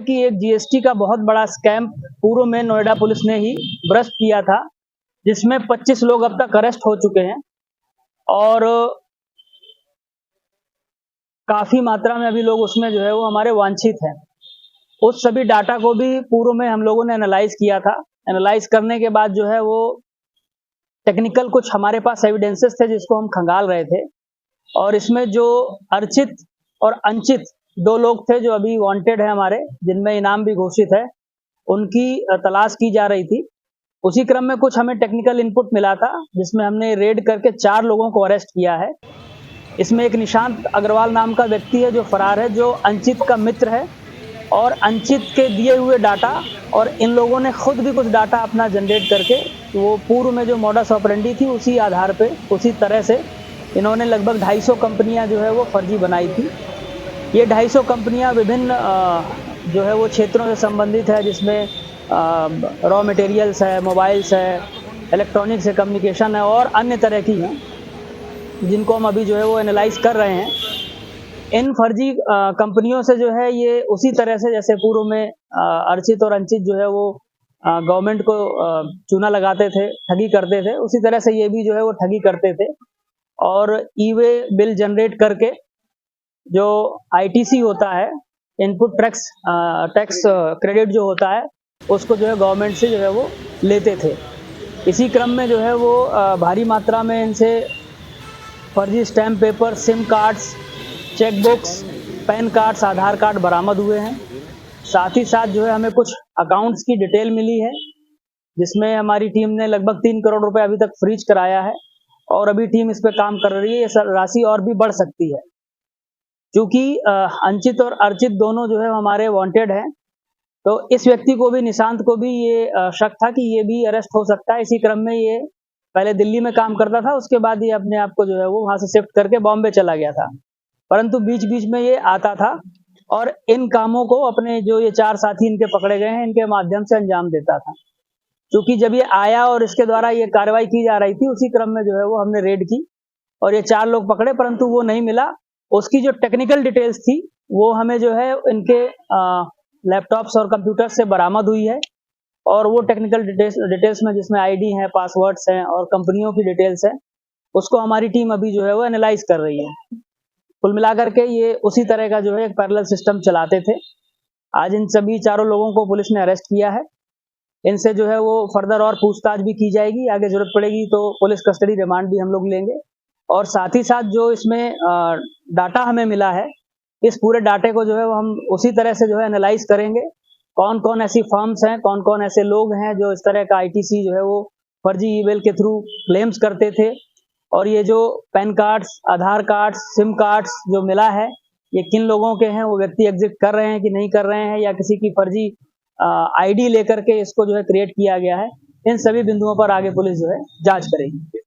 कि एक जीएसटी का बहुत बड़ा स्कैम पूर्व में नोएडा पुलिस ने ही ब्रस्ट किया था, जिसमें 25 लोग अब तक अरेस्ट हो चुके हैं और काफी मात्रा में अभी लोग उसमें जो है वो हमारे वांछित हैं। उस सभी डाटा को भी पूर्व में हम लोगों ने एनालाइज किया था। एनालाइज करने के बाद जो है वो टेक्निकल कुछ हमारे पास एविडेंसेस थे जिसको हम खंगाल रहे थे, और इसमें जो अर्चित और अंचित 2 लोग थे जो अभी वांटेड है हमारे, जिनमें इनाम भी घोषित है, उनकी तलाश की जा रही थी। उसी क्रम में कुछ हमें टेक्निकल इनपुट मिला था, जिसमें हमने रेड करके 4 लोगों को अरेस्ट किया है। इसमें एक निशांत अग्रवाल नाम का व्यक्ति है जो फरार है, जो अंचित का मित्र है, और अंचित के दिए हुए डाटा और इन लोगों ने खुद भी कुछ डाटा अपना जनरेट करके वो पूर्व में जो मॉडस ऑपरेंडी थी उसी आधार पे, उसी तरह से इन्होंने लगभग 250 कंपनियां जो है वो फर्जी बनाई थी। ये 250 कंपनियां विभिन्न जो है वो क्षेत्रों से संबंधित है, जिसमें रॉ मटेरियल्स है, मोबाइल्स है, इलेक्ट्रॉनिक्स है, कम्युनिकेशन है और अन्य तरह की हैं, जिनको हम अभी जो है वो एनालाइज कर रहे हैं। इन फर्जी कंपनियों से जो है ये उसी तरह से जैसे पूर्व में अर्चित और अंचित जो है वो गवर्नमेंट को चूना लगाते थे, ठगी करते थे, उसी तरह से ये भी जो है वो ठगी करते थे और ई-वे बिल जनरेट करके जो आईटीसी होता है, इनपुट टैक्स क्रेडिट जो होता है, उसको जो है गवर्नमेंट से जो है वो लेते थे। इसी क्रम में जो है वो भारी मात्रा में इनसे फर्जी stamp paper, sim cards, cheque books, pan cards, Aadhaar card बरामद हुए हैं। साथ ही साथ जो है हमें कुछ अकाउंट्स की डिटेल मिली है, जिसमें हमारी टीम ने लगभग 3 करोड़ रुपए अभी तक फ्रीज कराया है और अभी टीम इस पे काम कर रही है। ये राशि और भी बढ़ सकती है, क्योंकि अंचित और अर्चित दोनों जो है हमारे वांटेड हैं, तो इस व्यक्ति को भी, निशांत को भी ये शक था कि ये भी अरेस्ट हो सकता है। इसी क्रम में ये पहले दिल्ली में काम करता था, उसके बाद ये अपने आप को जो है वो वहां से शिफ्ट करके बॉम्बे चला गया था, परंतु बीच बीच में ये आता था और इन कामों को अपने जो ये 4 साथी इनके पकड़े गए हैं, इनके माध्यम से अंजाम देता था। क्योंकि जब ये आया और इसके द्वारा ये कार्रवाई की जा रही थी, उसी क्रम में जो है वो हमने रेड की और ये 4 लोग पकड़े, परंतु वो नहीं मिला। उसकी जो टेक्निकल डिटेल्स थी वो हमें जो है इनके लैपटॉप्स और कंप्यूटर से बरामद हुई है, और वो टेक्निकल डिटेल्स में जिसमें आईडी है, पासवर्ड्स हैं और कंपनियों की डिटेल्स है, उसको हमारी टीम अभी जो है वो एनालाइज कर रही है। कुल मिलाकर के ये उसी तरह का जो है एक पैरेलल सिस्टम चलाते थे। आज इन सभी 4 लोगों को पुलिस ने अरेस्ट किया है। इनसे जो है वो फर्दर और पूछताछ भी की जाएगी, आगे जरूरत पड़ेगी तो पुलिस कस्टडी रिमांड भी हम लोग लेंगे। और साथ ही साथ जो इसमें डाटा हमें मिला है, इस पूरे डाटे को जो है वो हम उसी तरह से जो है एनालाइज करेंगे। कौन कौन ऐसी फर्म्स हैं, कौन कौन ऐसे लोग हैं जो इस तरह का आईटीसी जो है वो फर्जी ईमेल के थ्रू क्लेम्स करते थे, और ये जो पैन कार्ड्स, आधार कार्ड्स, सिम कार्ड्स जो मिला है, ये किन लोगों के हैं, वो व्यक्ति एग्जिट कर रहे हैं कि नहीं कर रहे हैं, या किसी की फर्जी आईडी लेकर के इसको जो है क्रिएट किया गया है। इन सभी बिंदुओं पर आगे पुलिस जो है जांच करेगी।